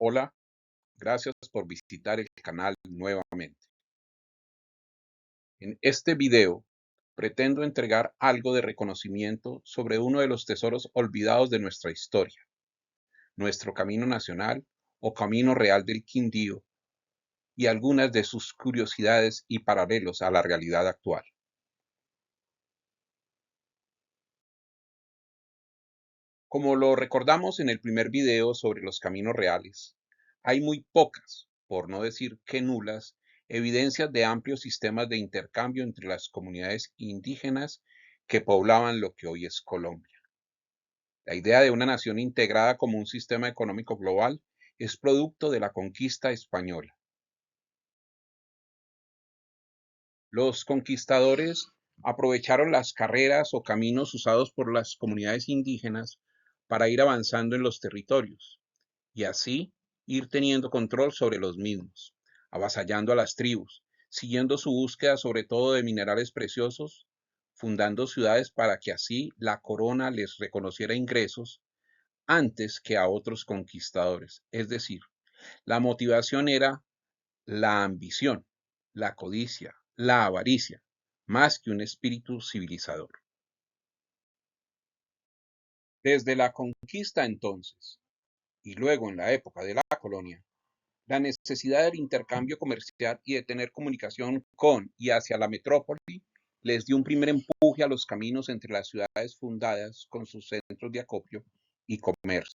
Hola, gracias por visitar el canal nuevamente. En este video pretendo entregar algo de reconocimiento sobre uno de los tesoros olvidados de nuestra historia, nuestro Camino Nacional o Camino Real del Quindío y algunas de sus curiosidades y paralelos a la realidad actual. Como lo recordamos en el primer video sobre los caminos reales, hay muy pocas, por no decir que nulas, evidencias de amplios sistemas de intercambio entre las comunidades indígenas que poblaban lo que hoy es Colombia. La idea de una nación integrada como un sistema económico global es producto de la conquista española. Los conquistadores aprovecharon las carreras o caminos usados por las comunidades indígenas para ir avanzando en los territorios y así ir teniendo control sobre los mismos, avasallando a las tribus, siguiendo su búsqueda sobre todo de minerales preciosos, fundando ciudades para que así la corona les reconociera ingresos antes que a otros conquistadores. Es decir, la motivación era la ambición, la codicia, la avaricia, más que un espíritu civilizador. Desde la conquista entonces, y luego en la época de la colonia, la necesidad del intercambio comercial y de tener comunicación con y hacia la metrópoli les dio un primer empuje a los caminos entre las ciudades fundadas con sus centros de acopio y comercio.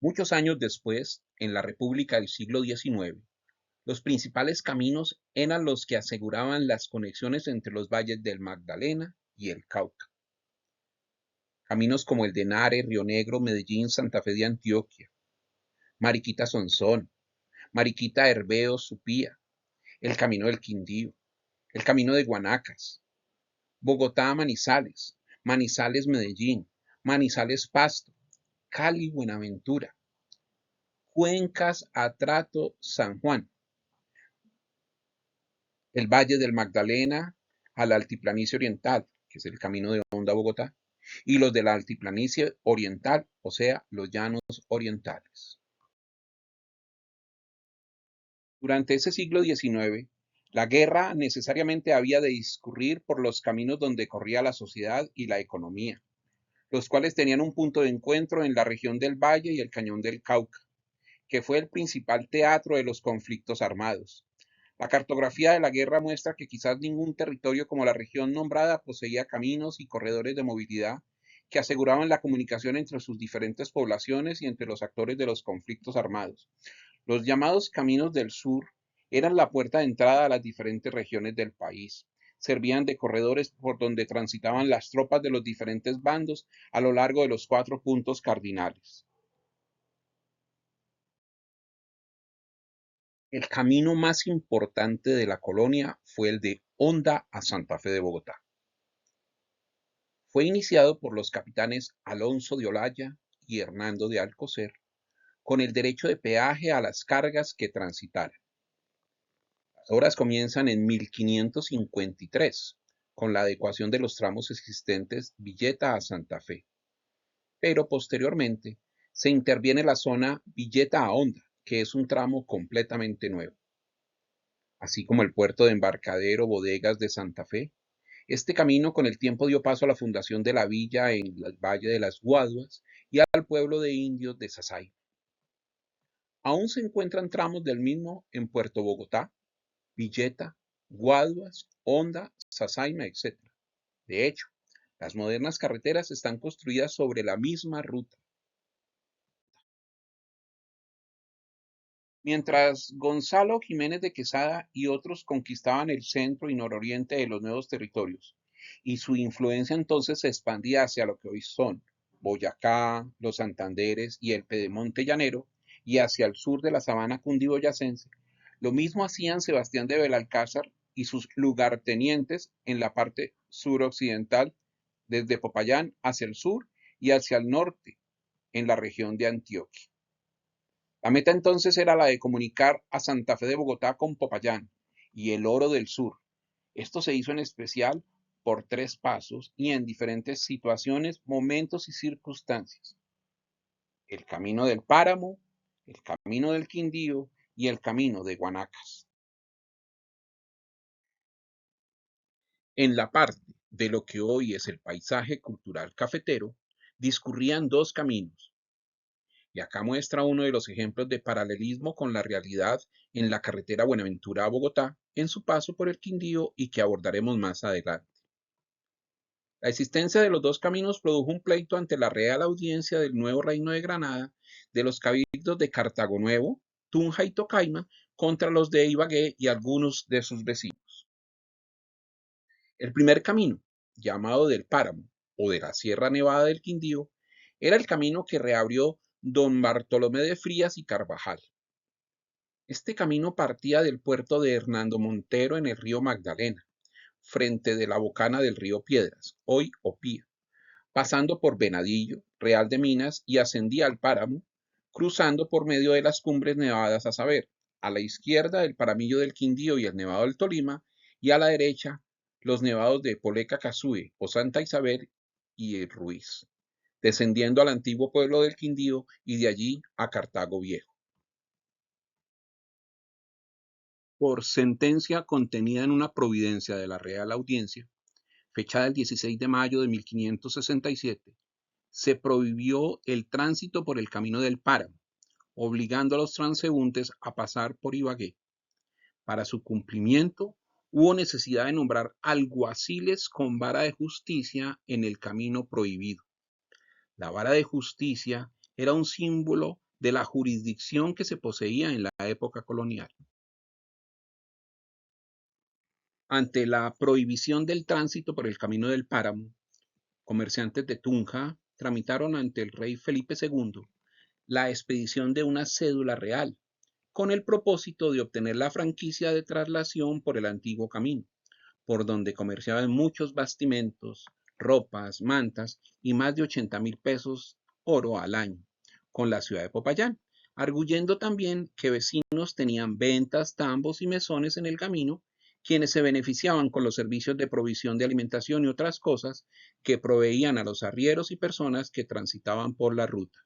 Muchos años después, en la República del siglo XIX, los principales caminos eran los que aseguraban las conexiones entre los valles del Magdalena y el Cauca. Caminos como el de Nare, Río Negro, Medellín, Santa Fe de Antioquia, Mariquita Sonsón, Mariquita Herveo, Supía, el Camino del Quindío, el Camino de Guanacas, Bogotá Manizales, Manizales Medellín, Manizales Pasto, Cali Buenaventura, Cuencas Atrato San Juan, el Valle del Magdalena a la Altiplanicie Oriental, que es el Camino de Honda Bogotá, y los de la Altiplanicie Oriental, o sea, los llanos orientales. Durante ese siglo XIX, la guerra necesariamente había de discurrir por los caminos donde corría la sociedad y la economía, los cuales tenían un punto de encuentro en la región del Valle y el Cañón del Cauca, que fue el principal teatro de los conflictos armados. La cartografía de la guerra muestra que quizás ningún territorio como la región nombrada poseía caminos y corredores de movilidad que aseguraban la comunicación entre sus diferentes poblaciones y entre los actores de los conflictos armados. Los llamados caminos del sur eran la puerta de entrada a las diferentes regiones del país. Servían de corredores por donde transitaban las tropas de los diferentes bandos a lo largo de los 4 puntos cardinales. El camino más importante de la colonia fue el de Honda a Santa Fe de Bogotá. Fue iniciado por los capitanes Alonso de Olaya y Hernando de Alcocer, con el derecho de peaje a las cargas que transitaran. Las obras comienzan en 1553, con la adecuación de los tramos existentes Villeta a Santa Fe, pero posteriormente se interviene la zona Villeta a Honda, que es un tramo completamente nuevo, así como el puerto de embarcadero Bodegas de Santa Fe. Este camino con el tiempo dio paso a la fundación de la villa en el Valle de las Guaduas y al pueblo de indios de Sasay. Aún se encuentran tramos del mismo en Puerto Bogotá, Villeta, Guaduas, Honda, Sasaima, etc. De hecho, las modernas carreteras están construidas sobre la misma ruta. Mientras Gonzalo Jiménez de Quesada y otros conquistaban el centro y nororiente de los nuevos territorios, y su influencia entonces se expandía hacia lo que hoy son Boyacá, los Santanderes y el Pedemonte Llanero, y hacia el sur de la sabana cundiboyacense. Lo mismo hacían Sebastián de Belalcázar y sus lugartenientes en la parte suroccidental, desde Popayán hacia el sur y hacia el norte, en la región de Antioquia. La meta entonces era la de comunicar a Santa Fe de Bogotá con Popayán y el Oro del Sur. Esto se hizo en especial por 3 pasos y en diferentes situaciones, momentos y circunstancias. el camino del Páramo, el camino del Quindío y el camino de Guanacas. En la parte de lo que hoy es el paisaje cultural cafetero, discurrían dos caminos, y acá muestra uno de los ejemplos de paralelismo con la realidad en la carretera Buenaventura a Bogotá en su paso por el Quindío y que abordaremos más adelante. La existencia de los dos caminos produjo un pleito ante la Real Audiencia del Nuevo Reino de Granada de los cabildos de Cartago Nuevo, Tunja y Tocaima contra los de Ibagué y algunos de sus vecinos. El primer camino, llamado del Páramo o de la Sierra Nevada del Quindío, era el camino que reabrió don Bartolomé de Frías y Carvajal. Este camino partía del puerto de Hernando Montero en el río Magdalena, frente de la bocana del río Piedras, hoy Opía, pasando por Venadillo, Real de Minas y ascendía al Páramo, cruzando por medio de las cumbres nevadas a saber, a la izquierda el Paramillo del Quindío y el Nevado del Tolima, y a la derecha los nevados de Poleca Cazúe o Santa Isabel y el Ruiz, descendiendo al antiguo pueblo del Quindío y de allí a Cartago Viejo. Por sentencia contenida en una providencia de la Real Audiencia, fechada el 16 de mayo de 1567, se prohibió el tránsito por el camino del Páramo, obligando a los transeúntes a pasar por Ibagué. Para su cumplimiento, hubo necesidad de nombrar alguaciles con vara de justicia en el camino prohibido. La vara de justicia era un símbolo de la jurisdicción que se poseía en la época colonial. Ante la prohibición del tránsito por el camino del Páramo, comerciantes de Tunja tramitaron ante el rey Felipe II la expedición de una cédula real, con el propósito de obtener la franquicia de traslación por el antiguo camino, por donde comerciaban muchos bastimentos, ropas, mantas y más de 80,000 pesos oro al año, con la ciudad de Popayán, arguyendo también que vecinos tenían ventas, tambos y mesones en el camino, quienes se beneficiaban con los servicios de provisión de alimentación y otras cosas que proveían a los arrieros y personas que transitaban por la ruta.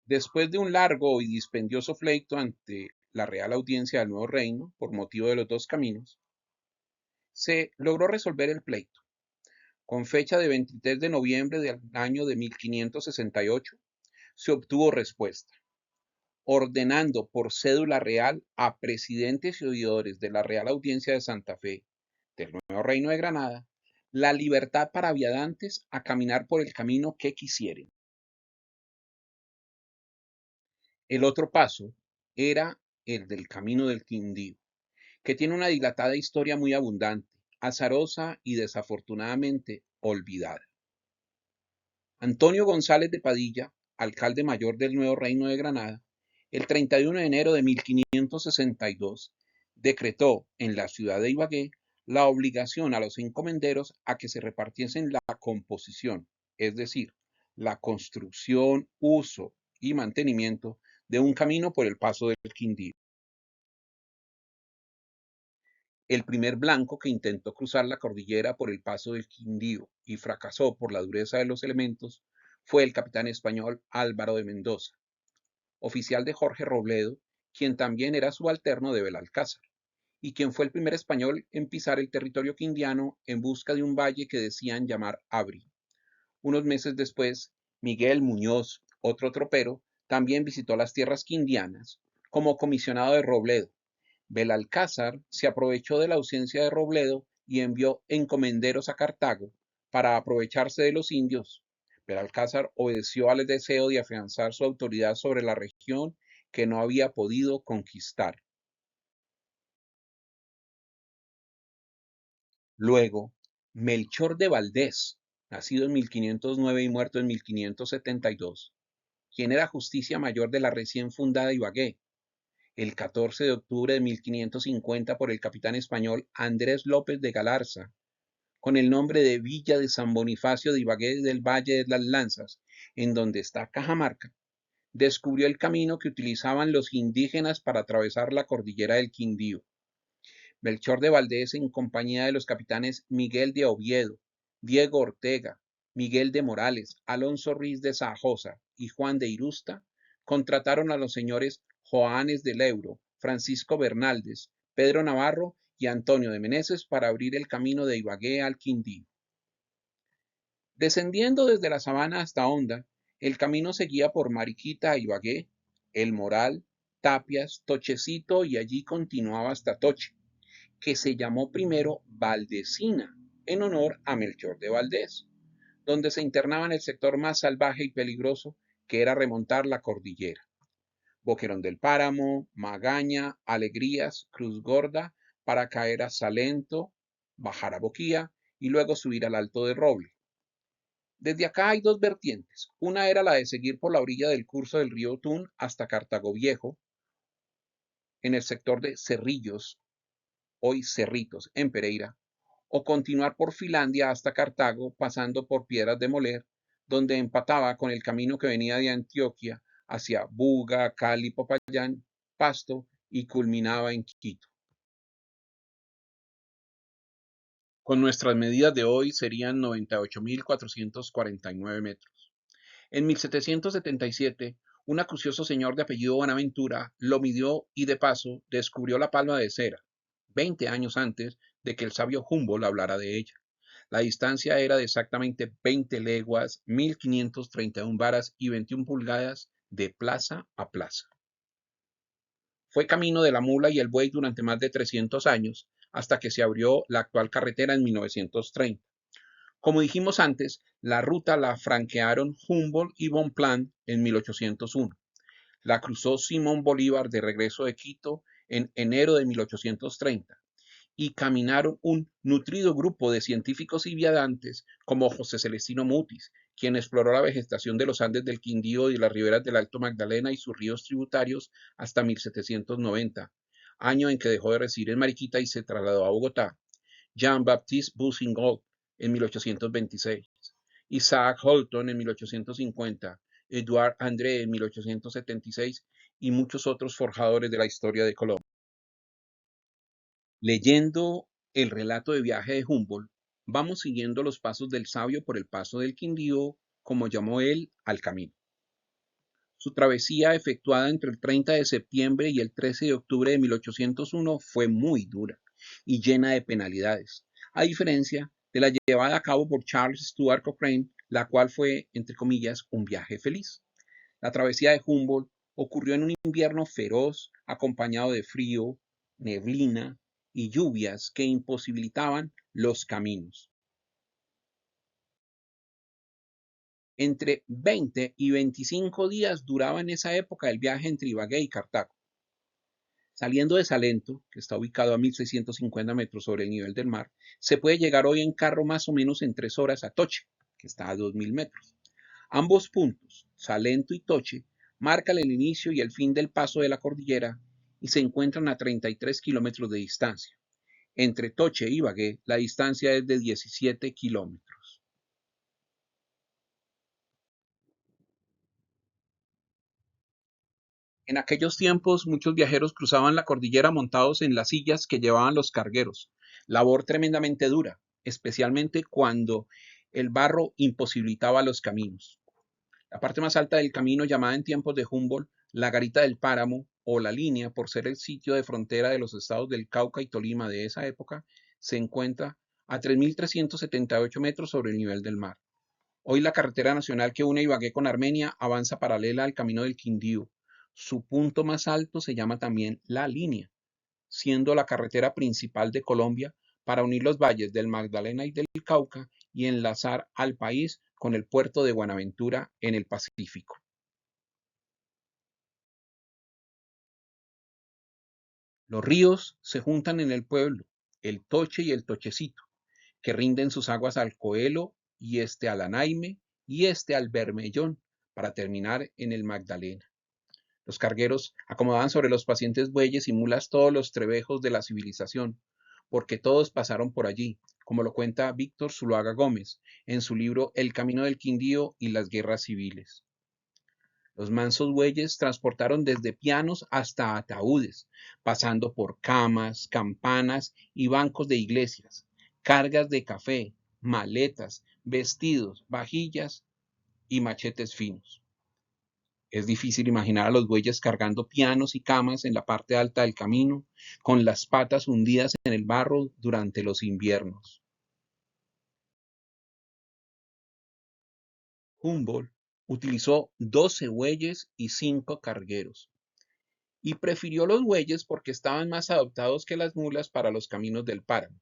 Después de un largo y dispendioso pleito ante la Real Audiencia del Nuevo Reino, por motivo de los dos caminos, se logró resolver el pleito. Con fecha de 23 de noviembre del año de 1568, se obtuvo respuesta, ordenando por cédula real a presidentes y oidores de la Real Audiencia de Santa Fe del Nuevo Reino de Granada la libertad para viandantes a caminar por el camino que quisieren. El otro paso era el del camino del Quindío, que tiene una dilatada historia muy abundante, azarosa y desafortunadamente olvidada. Antonio González de Padilla, alcalde mayor del Nuevo Reino de Granada, el 31 de enero de 1562, decretó en la ciudad de Ibagué la obligación a los encomenderos a que se repartiesen la composición, es decir, la construcción, uso y mantenimiento de un camino por el paso del Quindío. El primer blanco que intentó cruzar la cordillera por el paso del Quindío y fracasó por la dureza de los elementos fue el capitán español Álvaro de Mendoza, oficial de Jorge Robledo, quien también era subalterno de Belalcázar, y quien fue el primer español en pisar el territorio quindiano en busca de un valle que decían llamar Abri. Unos meses después, Miguel Muñoz, otro tropero, también visitó las tierras quindianas como comisionado de Robledo. Belalcázar se aprovechó de la ausencia de Robledo y envió encomenderos a Cartago para aprovecharse de los indios. Belalcázar obedeció al deseo de afianzar su autoridad sobre la región que no había podido conquistar. Luego, Melchor de Valdés, nacido en 1509 y muerto en 1572, quien era justicia mayor de la recién fundada Ibagué, el 14 de octubre de 1550 por el capitán español Andrés López de Galarza, con el nombre de Villa de San Bonifacio de Ibagué del Valle de las Lanzas, en donde está Cajamarca, descubrió el camino que utilizaban los indígenas para atravesar la cordillera del Quindío. Melchor de Valdés, en compañía de los capitanes Miguel de Oviedo, Diego Ortega, Miguel de Morales, Alonso Ruiz de Zaragoza y Juan de Irusta contrataron a los señores Joanes del Euro, Francisco Bernaldez, Pedro Navarro y Antonio de Meneses para abrir el camino de Ibagué al Quindío. Descendiendo desde la sabana hasta Honda, el camino seguía por Mariquita a Ibagué, El Moral, Tapias, Tochecito y allí continuaba hasta Toche, que se llamó primero Valdecina, en honor a Melchor de Valdés, donde se internaba en el sector más salvaje y peligroso, que era remontar la cordillera. Boquerón del Páramo, Magaña, Alegrías, Cruz Gorda, para caer a Salento, bajar a Boquía y luego subir al Alto de Roble. Desde acá hay dos vertientes. Una era la de seguir por la orilla del curso del río Tun hasta Cartago Viejo, en el sector de Cerrillos, hoy Cerritos, en Pereira, o continuar por Finlandia hasta Cartago, pasando por Piedras de Moler, donde empataba con el camino que venía de Antioquia hacia Buga, Cali, Popayán, Pasto y culminaba en Quito. Con nuestras medidas de hoy serían 98.449 metros. En 1777, un acucioso señor de apellido Buenaventura lo midió y de paso descubrió la palma de cera, 20 años antes de que el sabio Humboldt hablara de ella. La distancia era de exactamente 20 leguas, 1531 varas y 21 pulgadas de plaza a plaza. Fue camino de la mula y el buey durante más de 300 años, hasta que se abrió la actual carretera en 1930. Como dijimos antes, la ruta la franquearon Humboldt y Bonpland en 1801. La cruzó Simón Bolívar de regreso de Quito en enero de 1830 y caminaron un nutrido grupo de científicos y viajantes como José Celestino Mutis, quien exploró la vegetación de los Andes del Quindío y las riberas del Alto Magdalena y sus ríos tributarios hasta 1790, año en que dejó de residir en Mariquita y se trasladó a Bogotá. Jean-Baptiste Bousingot en 1826, Isaac Holton en 1850, Edouard André en 1876 y muchos otros forjadores de la historia de Colombia. Leyendo el relato de viaje de Humboldt, vamos siguiendo los pasos del sabio por el paso del Quindío, como llamó él al camino. Su travesía efectuada entre el 30 de septiembre y el 13 de octubre de 1801 fue muy dura y llena de penalidades, a diferencia de la llevada a cabo por Charles Stuart Cochrane, la cual fue, entre comillas, un viaje feliz. La travesía de Humboldt ocurrió en un invierno feroz, acompañado de frío, neblina y lluvias que imposibilitaban los caminos. Entre 20 y 25 días duraba en esa época el viaje entre Ibagué y Cartago. Saliendo de Salento, que está ubicado a 1.650 metros sobre el nivel del mar, se puede llegar hoy en carro más o menos en 3 horas a Toche, que está a 2.000 metros. Ambos puntos, Salento y Toche, marcan el inicio y el fin del paso de la cordillera y se encuentran a 33 kilómetros de distancia. Entre Toche y Ibagué, la distancia es de 17 kilómetros. En aquellos tiempos, muchos viajeros cruzaban la cordillera montados en las sillas que llevaban los cargueros, labor tremendamente dura, especialmente cuando el barro imposibilitaba los caminos. La parte más alta del camino, llamada en tiempos de Humboldt la Garita del Páramo o la Línea, por ser el sitio de frontera de los estados del Cauca y Tolima de esa época, se encuentra a 3.378 metros sobre el nivel del mar. Hoy la carretera nacional que une Ibagué con Armenia avanza paralela al camino del Quindío. Su punto más alto se llama también La Línea, siendo la carretera principal de Colombia para unir los valles del Magdalena y del Cauca y enlazar al país con el puerto de Buenaventura en el Pacífico. Los ríos se juntan en el pueblo, el Toche y el Tochecito, que rinden sus aguas al Coelho y este al Anaime y este al Bermellón, para terminar en el Magdalena. Los cargueros acomodaban sobre los pacientes bueyes y mulas todos los trebejos de la civilización, porque todos pasaron por allí, como lo cuenta Víctor Zuluaga Gómez en su libro El Camino del Quindío y las Guerras Civiles. Los mansos bueyes transportaron desde pianos hasta ataúdes, pasando por camas, campanas y bancos de iglesias, cargas de café, maletas, vestidos, vajillas y machetes finos. Es difícil imaginar a los bueyes cargando pianos y camas en la parte alta del camino, con las patas hundidas en el barro durante los inviernos. Humboldt utilizó 12 bueyes y 5 cargueros, y prefirió los bueyes porque estaban más adaptados que las mulas para los caminos del páramo.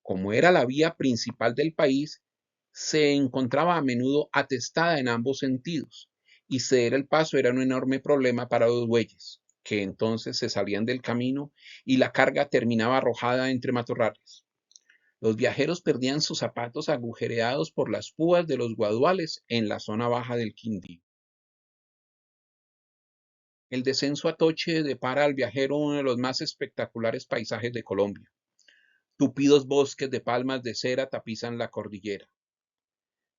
Como era la vía principal del país, se encontraba a menudo atestada en ambos sentidos, y ceder el paso era un enorme problema para los bueyes, que entonces se salían del camino y la carga terminaba arrojada entre matorrales. Los viajeros perdían sus zapatos agujereados por las púas de los guaduales en la zona baja del Quindío. El descenso a Toche depara al viajero uno de los más espectaculares paisajes de Colombia. Tupidos bosques de palmas de cera tapizan la cordillera.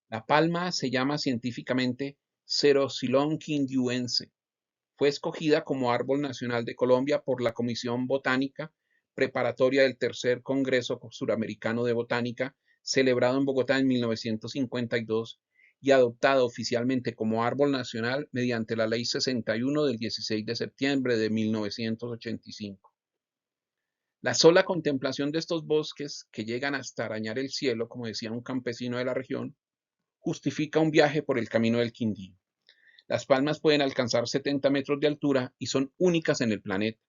La palma se llama científicamente Ceroscilon quindiuense. Fue escogida como árbol nacional de Colombia por la Comisión Botánica preparatoria del Tercer Congreso Suramericano de Botánica, celebrado en Bogotá en 1952 y adoptado oficialmente como árbol nacional mediante la Ley 61 del 16 de septiembre de 1985. La sola contemplación de estos bosques, que llegan hasta arañar el cielo, como decía un campesino de la región, justifica un viaje por el camino del Quindío. Las palmas pueden alcanzar 70 metros de altura y son únicas en el planeta.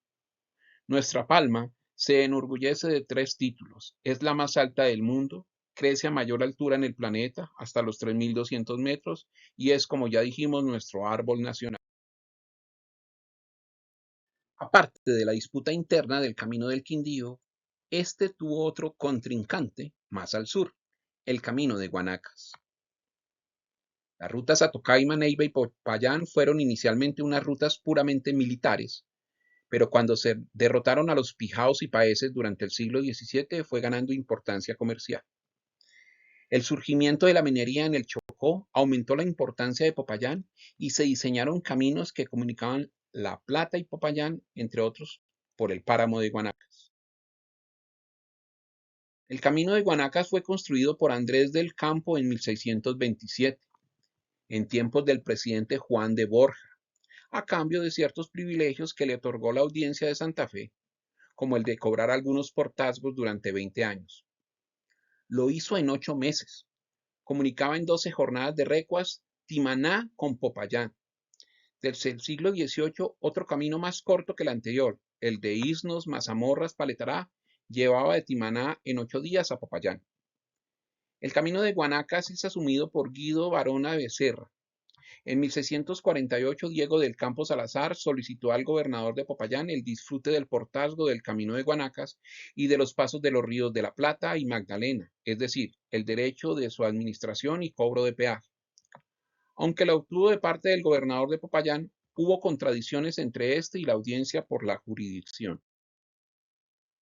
Nuestra palma se enorgullece de 3 títulos. Es la más alta del mundo, crece a mayor altura en el planeta, hasta los 3.200 metros, y es, como ya dijimos, nuestro árbol nacional. Aparte de la disputa interna del Camino del Quindío, este tuvo otro contrincante más al sur, el Camino de Guanacas. Las rutas a Tocaima, Neiva y Popayán fueron inicialmente unas rutas puramente militares, pero cuando se derrotaron a los pijaos y paeses durante el siglo XVII fue ganando importancia comercial. El surgimiento de la minería en el Chocó aumentó la importancia de Popayán y se diseñaron caminos que comunicaban La Plata y Popayán, entre otros, por el páramo de Guanacas. El camino de Guanacas fue construido por Andrés del Campo en 1627, en tiempos del presidente Juan de Borja, a cambio de ciertos privilegios que le otorgó la Audiencia de Santa Fe, como el de cobrar algunos portazgos durante 20 años. Lo hizo en 8 meses. Comunicaba en 12 jornadas de recuas Timaná con Popayán. Desde el siglo XVIII, otro camino más corto que el anterior, el de Isnos, Mazamorras, Paletará, llevaba de Timaná en 8 días a Popayán. El camino de Guanacas es asumido por Guido Barona Becerra. En 1648, Diego del Campo Salazar solicitó al gobernador de Popayán el disfrute del portazgo del Camino de Guanacas y de los pasos de los ríos de la Plata y Magdalena, es decir, el derecho de su administración y cobro de peaje. Aunque lo obtuvo de parte del gobernador de Popayán, hubo contradicciones entre este y la audiencia por la jurisdicción.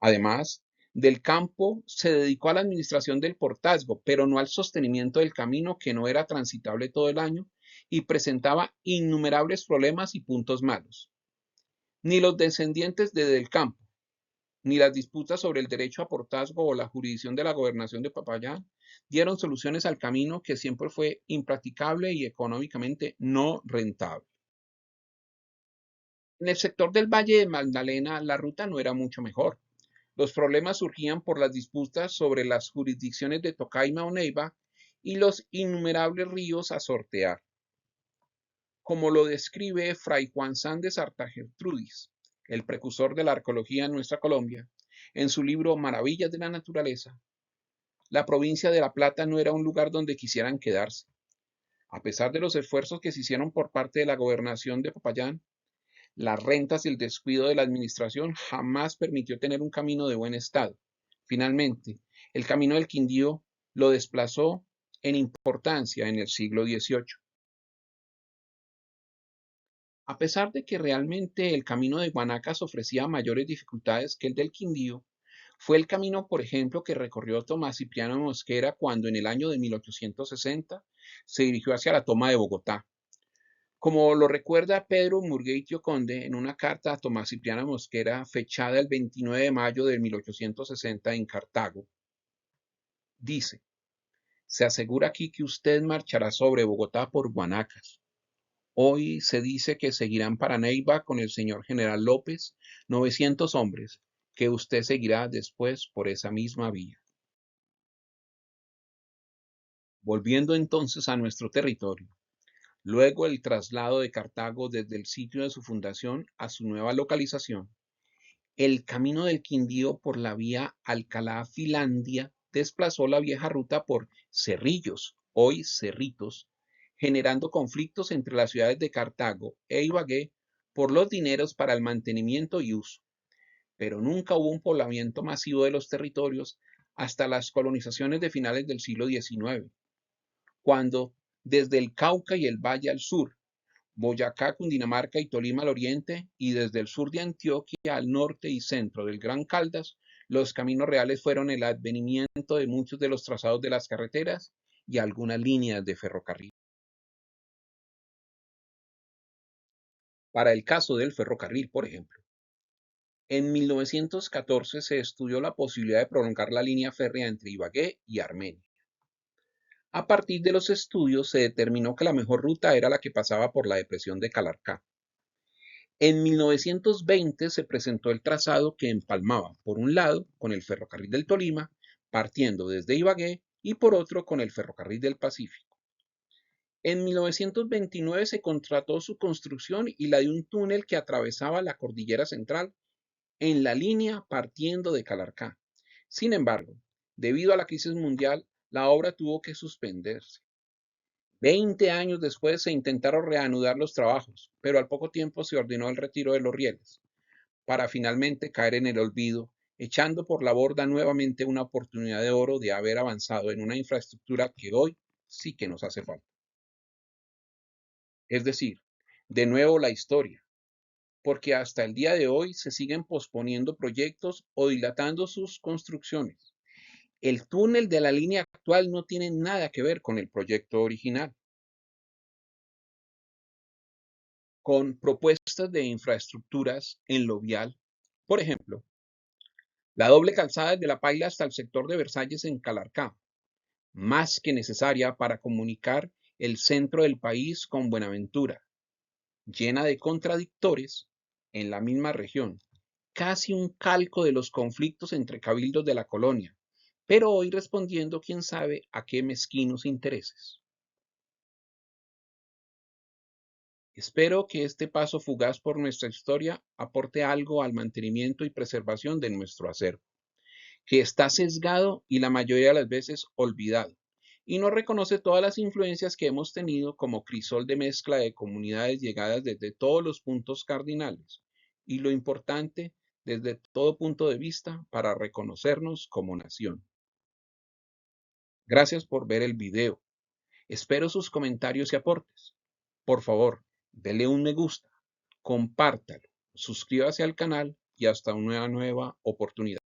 Además, del Campo se dedicó a la administración del portazgo, pero no al sostenimiento del camino, que no era transitable todo el año y presentaba innumerables problemas y puntos malos. Ni los descendientes de Del Campo, ni las disputas sobre el derecho a portazgo o la jurisdicción de la gobernación de Popayán dieron soluciones al camino, que siempre fue impracticable y económicamente no rentable. En el sector del Valle de Magdalena, la ruta no era mucho mejor. Los problemas surgían por las disputas sobre las jurisdicciones de Tocaima o Neiva y los innumerables ríos a sortear. Como lo describe Fray Juan Sández Artagertrudis, el precursor de la arqueología en nuestra Colombia, en su libro Maravillas de la Naturaleza, la provincia de La Plata no era un lugar donde quisieran quedarse. A pesar de los esfuerzos que se hicieron por parte de la gobernación de Popayán, las rentas y el descuido de la administración jamás permitió tener un camino de buen estado. Finalmente, el camino del Quindío lo desplazó en importancia en el siglo XVIII. A pesar de que realmente el camino de Guanacas ofrecía mayores dificultades que el del Quindío, fue el camino, por ejemplo, que recorrió Tomás Cipriano Mosquera cuando en el año de 1860 se dirigió hacia la toma de Bogotá. Como lo recuerda Pedro Murgueitio Conde en una carta a Tomás Cipriano Mosquera fechada el 29 de mayo de 1860 en Cartago, dice: Se asegura aquí que usted marchará sobre Bogotá por Guanacas. Hoy se dice que seguirán para Neiva con el señor general López, 900 hombres, que usted seguirá después por esa misma vía. Volviendo entonces a nuestro territorio, luego el traslado de Cartago desde el sitio de su fundación a su nueva localización, el camino del Quindío por la vía Alcalá-Filandia desplazó la vieja ruta por Cerrillos, hoy Cerritos, generando conflictos entre las ciudades de Cartago e Ibagué por los dineros para el mantenimiento y uso, pero nunca hubo un poblamiento masivo de los territorios hasta las colonizaciones de finales del siglo XIX, cuando desde el Cauca y el Valle al sur, Boyacá, Cundinamarca y Tolima al oriente, y desde el sur de Antioquia al norte y centro del Gran Caldas, los caminos reales fueron el advenimiento de muchos de los trazados de las carreteras y algunas líneas de ferrocarril. Para el caso del ferrocarril, por ejemplo, en 1914 se estudió la posibilidad de prolongar la línea férrea entre Ibagué y Armenia. A partir de los estudios se determinó que la mejor ruta era la que pasaba por la depresión de Calarcá. En 1920 se presentó el trazado que empalmaba, por un lado, con el ferrocarril del Tolima, partiendo desde Ibagué, y por otro con el ferrocarril del Pacífico. En 1929 se contrató su construcción y la de un túnel que atravesaba la cordillera central en la línea partiendo de Calarcá. Sin embargo, debido a la crisis mundial, la obra tuvo que suspenderse. 20 años después se intentaron reanudar los trabajos, pero al poco tiempo se ordenó el retiro de los rieles, para finalmente caer en el olvido, echando por la borda nuevamente una oportunidad de oro de haber avanzado en una infraestructura que hoy sí que nos hace falta. Es decir, de nuevo la historia, porque hasta el día de hoy se siguen posponiendo proyectos o dilatando sus construcciones. El túnel de la línea actual no tiene nada que ver con el proyecto original. Con propuestas de infraestructuras en lo vial, por ejemplo, la doble calzada desde La Paila hasta el sector de Versalles en Calarcá, más que necesaria para comunicar el centro del país con Buenaventura, llena de contradictores en la misma región, casi un calco de los conflictos entre cabildos de la colonia, pero hoy respondiendo quién sabe a qué mezquinos intereses. Espero que este paso fugaz por nuestra historia aporte algo al mantenimiento y preservación de nuestro acervo, que está sesgado y la mayoría de las veces olvidado, y no reconoce todas las influencias que hemos tenido como crisol de mezcla de comunidades llegadas desde todos los puntos cardinales, y lo importante desde todo punto de vista para reconocernos como nación. Gracias por ver el video. Espero sus comentarios y aportes. Por favor, dele un me gusta, compártalo, suscríbase al canal y hasta una nueva oportunidad.